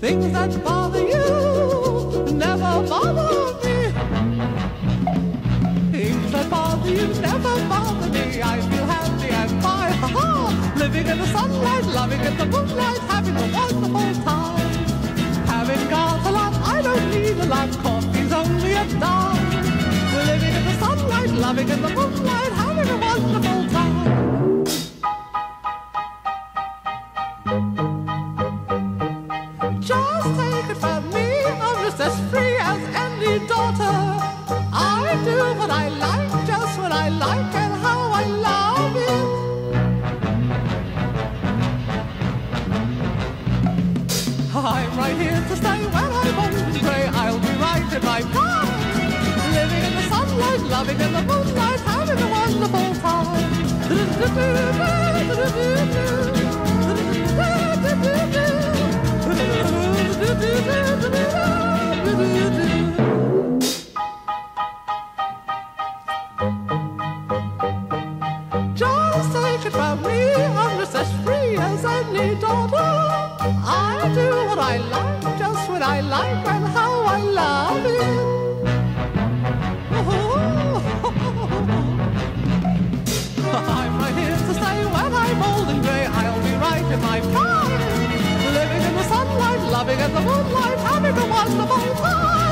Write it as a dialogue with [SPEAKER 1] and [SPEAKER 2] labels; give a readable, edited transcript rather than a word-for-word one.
[SPEAKER 1] Things that bother you never bother me. Things that bother you never bother me. I feel happy and fine, ha-ha. Living in the sunlight, loving in the moonlight, having a wonderful time. Having got a lot, I don't need a lot. Coffee's only a dime. We're living in the sunlight, loving in the moonlight, having a wonderful time. Just take it from me, I'm just as free as any daughter. I do what I like, just what I like, and how I love it. I'm right here to stay when I'm old and grey. I'll be right in my prime. Living in the sunlight, loving in the moonlight, having a wonderful time. Just take it from me, I'm just as free as any daughter. I do what I like, just what I like, and how I love it. I'm right here to stay when I'm old and grey. I'll be right in my prime. Living in the sunlight, loving in the moonlight, having a wonderful time.